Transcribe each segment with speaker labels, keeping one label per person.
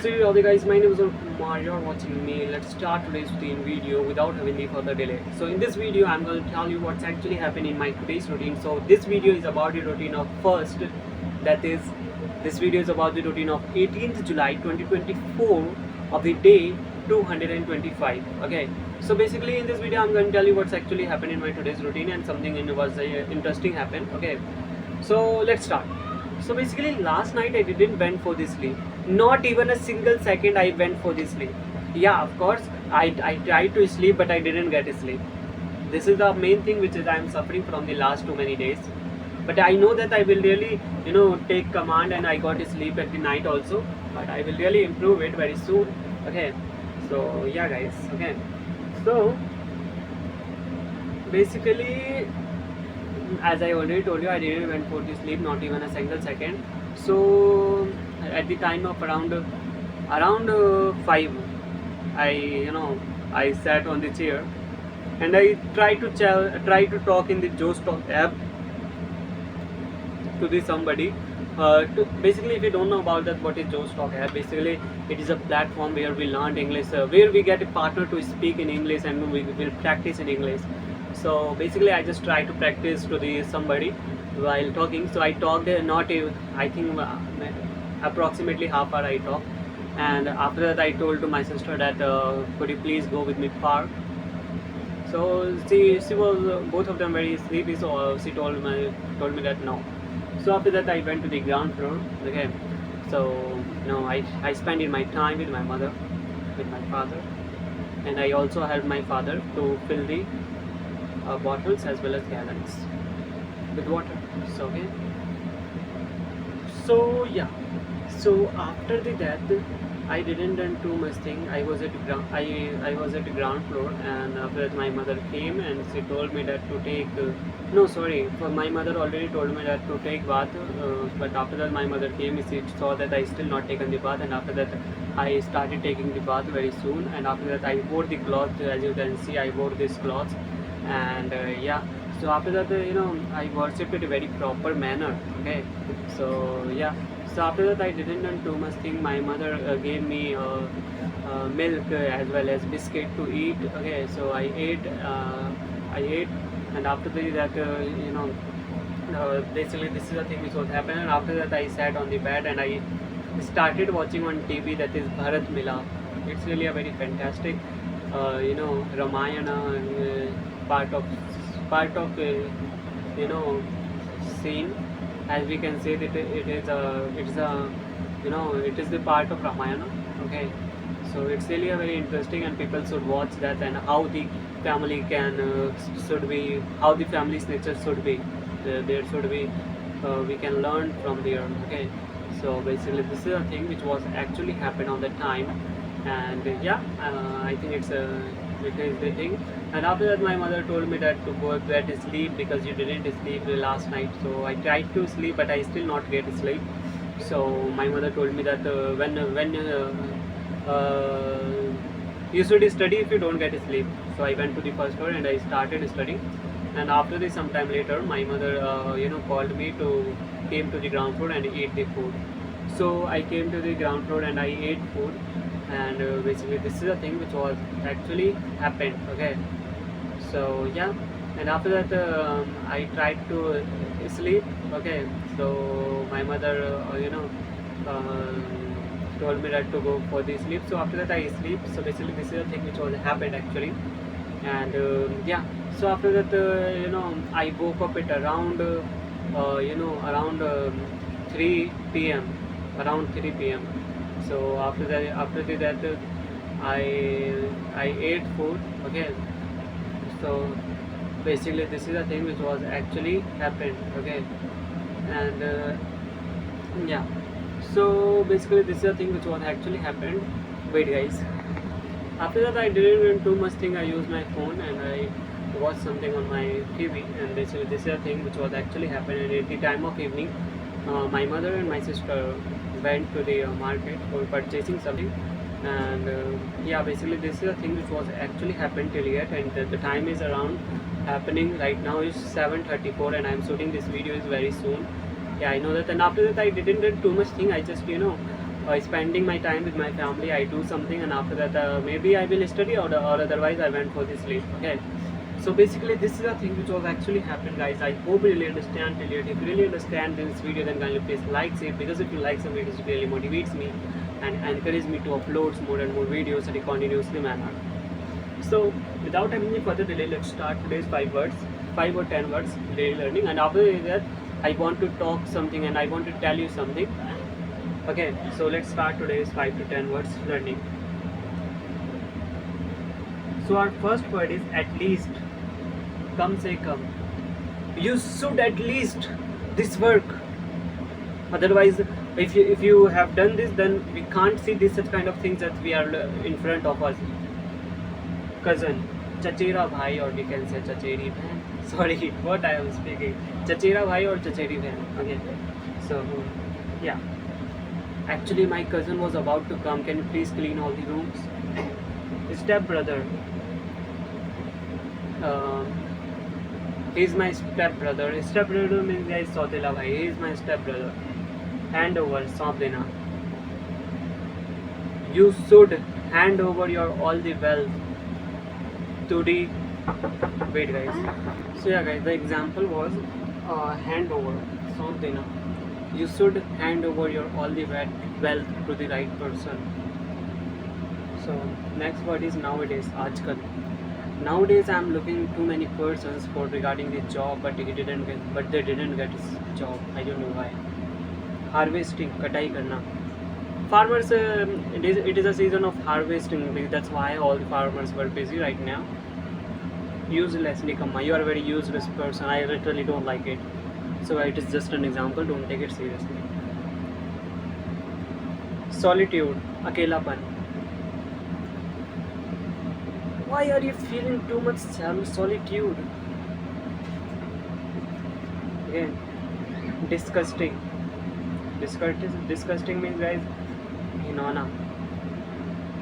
Speaker 1: So howdy guys, my name is Kumar, you're watching me. Let's start today's routine video without having any further delay. So in this video I'm going to tell you what's actually happening in my today's routine. So this video is about the routine of first, that is, this video is about the routine of 18th July 2024 of the day 225. Okay, so basically in this video I'm going to tell you what's actually happened in my today's routine, and something was interesting happened. Okay, so let's start. So basically last night I didn't went for this sleep. Not even a single second I went for this sleep. Yeah, of course I tried to sleep but I didn't get sleep. This is the main thing which is I am suffering from the last too many days. But I know that I will really take command, and I got sleep at the night also. But I will really improve it very soon. Okay. So yeah guys, okay. So basically, as I already told you, I didn't went for the sleep, not even a single second. So at the time of around 5, I sat on the chair and I try to talk in the Josh Talk app to the somebody. Basically, if you don't know about that, what is Josh Talk app? Basically, it is a platform where we learn English, where we get a partner to speak in English, and we will practice in English. So basically, I just try to practice to the somebody while talking. So I talked not even, I think approximately half hour I talked, and after that I told to my sister that could you please go with me park. So she was both of them very sleepy, so she told me that no. So after that I went to the ground floor. Okay, so I spent in my time with my mother, with my father, and I also helped my father to fill the bottles as well as gallons with water. So okay, so yeah, so after the death I didn't done too much thing. I was at I was at the ground floor, and after that my mother came and she told me that to take no sorry, for my mother already told me that to take bath, but after that my mother came, she saw that I still not taken the bath, and after that I started taking the bath very soon, and after that I wore the cloth. As you can see, I wore this cloth, and yeah, so after that I worshipped it in a very proper manner. Okay, so yeah, so after that I didn't do too much thing. My mother gave me milk as well as biscuit to eat. Okay, so I ate, and after that basically this is the thing which was happening. And after that I sat on the bed and I started watching on TV, that is Bharat Mila. It's really a very fantastic Ramayana part of scene. As we can say that it is the part of Ramayana. Okay, so it's really a very interesting, and people should watch that, and how the family can should be, how the family's nature should be. There should be we can learn from there. Okay, so basically this is a thing which was actually happened on the time, and yeah, I think it is the thing. And after that my mother told me that to go bed to sleep because you didn't sleep last night. So I tried to sleep but I still not get sleep. So my mother told me that when you should study if you don't get sleep. So I went to the first floor and I started studying, and after this sometime later my mother called me to came to the ground floor and ate the food. So I came to the ground floor and I ate food, and basically this is a thing which was actually happened. Okay, so yeah, and after that I tried to sleep. Okay, so my mother uh, told me that to go for the sleep. So after that I sleep. So basically this is a thing which was happened actually, and yeah, so after that I woke up at around around 3 p.m, around 3 p.m. So after that I ate food. Okay, so basically this is a thing which was actually happened. Okay, and yeah, so basically this is a thing which was actually happened. Wait guys, after that I didn't do too much thing. I used my phone and I watched something on my TV, and basically this is a thing which was actually happened. And at the time of evening, my mother and my sister went to the market for purchasing something, and yeah, basically this is a thing which was actually happened till yet, and the time is around happening right now is 7:34, and I'm shooting this video is very soon. Yeah, I know that. And after that I didn't do too much thing. I just spending my time with my family, I do something, and after that maybe I will study, or otherwise I went for the sleep. Okay, so basically this is the thing which was actually happened, guys. I hope you really understand till yet. If you really understand this video, then kindly please like it, because if you like some videos, it really motivates me and encourages me to upload more and more videos in a continuously manner. So without any further delay, let's start today's 5 or 10 words daily learning. And after that, I want to talk something and I want to tell you something. Okay, so let's start today's 5 to 10 words learning. So our first word is at least. Come say come. You should at least this work. Otherwise, if you have done this, then we can't see this such kind of things that we are in front of us. Cousin, chachera bhai, or we can say chacheri bhan. Sorry, what I am speaking. Chachera bhai or chacheri bhan. Okay. So yeah. Actually, my cousin was about to come. Can you please clean all the rooms? Step brother. He's my step brother. Step brother means guys Sautela bhai. He is my step brother. Hand over, saap dena. You should hand over your all the wealth to the. Wait, guys. So yeah, guys, the example was hand over, saap dena. You should hand over your all the wealth to the right person. So next word is nowadays, aajkal. Nowadays I'm looking too many persons for regarding the job, but they didn't get his job. I don't know why. Harvesting, katai karna. Farmers, it is a season of harvesting. That's why all the farmers were busy right now. Useless, Nikamma. You are a very useless person. I literally don't like it. So it is just an example. Don't take it seriously. Solitude, akelapan. Why are you feeling too much solitude? Again, disgusting. Disgusting means, guys, hinona.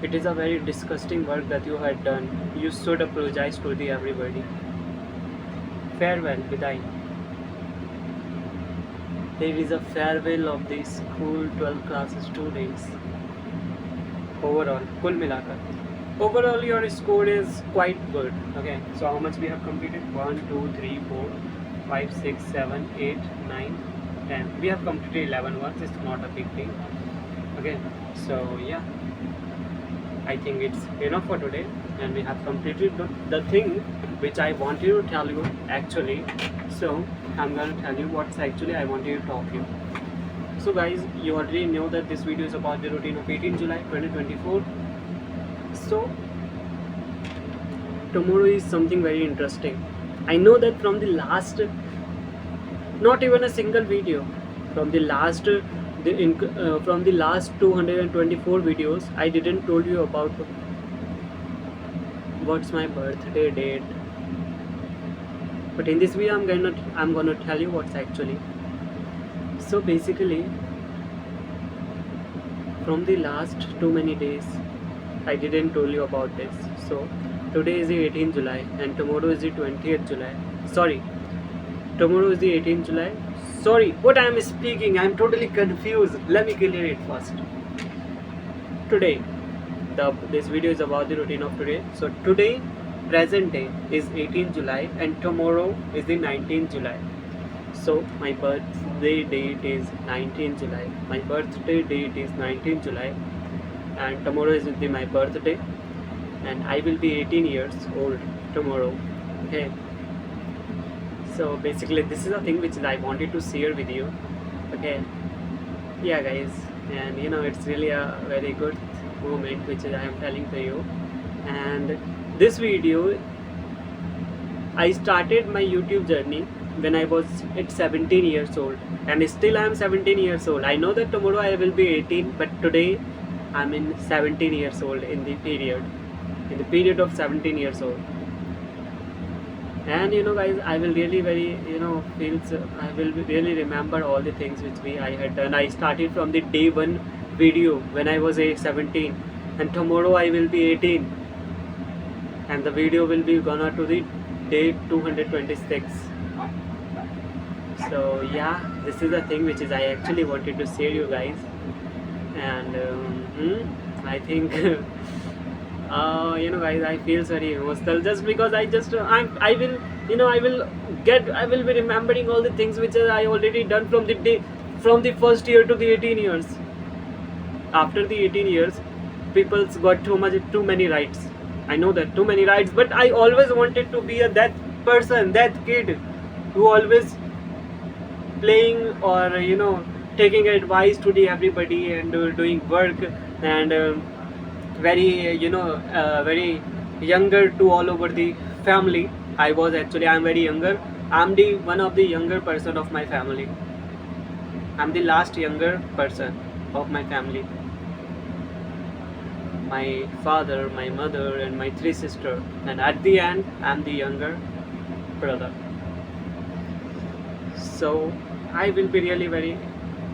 Speaker 1: It is a very disgusting work that you had done. You should apologize to everybody. Farewell, bidai. There is a farewell of the school 12 classes students. Overall, kul milakar. Overall, your score is quite good. Okay, so how much we have completed? 1, 2, 3, 4, 5, 6, 7, 8, 9, 10. We have completed 11 words. It's not a big thing. Okay, so yeah, I think it's enough for today, and we have completed the thing which I wanted to tell you actually. So I'm going to tell you what's actually I wanted to talk to you. So guys, you already know that this video is about the routine of 18 July 2024. So tomorrow is something very interesting. I know that from the last, not even a single video, from the last 224 videos, I didn't told you about what's my birthday date. But in this video, I'm gonna tell you what's actually. So basically, from the last too many days, I didn't tell you about this. So today is the 18th July and tomorrow is the 20th July. Sorry, tomorrow is the 18th July. Sorry, what I am speaking, I am totally confused. Let me clear it first. Today, this video is about the routine of today. So today, present day is 18th July and tomorrow is the 19th July. So my birthday date is 19th July. My birthday date is 19th July. And tomorrow is my birthday, and I will be 18 years old tomorrow. Okay, so basically this is a thing which I wanted to share with you. Okay, yeah guys, and you know, it's really a very good moment which I am telling to you. And this video, I started my YouTube journey when I was at 17 years old, and still I am 17 years old. I know that tomorrow I will be 18, but today I'm in 17 years old in the period of 17 years old. And you know guys, I will really very, I will really remember all the things which I had done. I started from the day 1 video when I was 17, and tomorrow I will be 18, and the video will be gonna to the day 226. So yeah, this is the thing which I actually wanted to share you guys. and I think guys, I feel very emotional just because I will, I will be remembering all the things which I already done from the day, from the first year to the 18 years. After the 18 years, people's got too many rights. I know that too many rights, but I always wanted to be that person, that kid who always playing, or taking advice to the everybody, and doing work, and very very younger to all over the family. I'm very younger. I'm the one of the younger person of my family. I'm the last younger person of my family. My father, my mother, and my three sisters, and at the end I'm the younger brother. So I will be really very,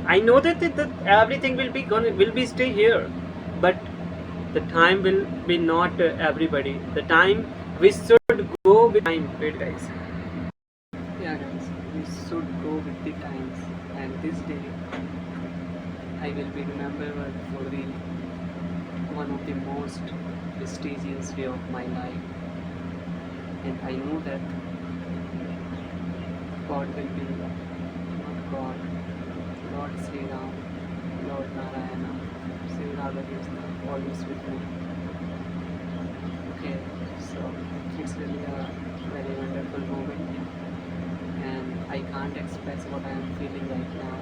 Speaker 1: I know that everything will be stay here, but the time will be not everybody. The time, we should go with time. Wait guys. Yeah guys, we should go with the times, and this day I will be remembered for the one of the most prestigious day of my life. And I know that God will be, not God, Lord Sri Ram, Lord Narayana, Sri Radha Krishna, always with me. Okay, so it's really a very wonderful moment, and I can't express what I am feeling right now.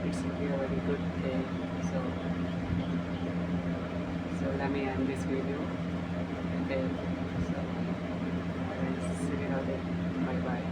Speaker 1: It's really a very good day. So let me end this video. Okay, so guys, Sri Radha, bye bye.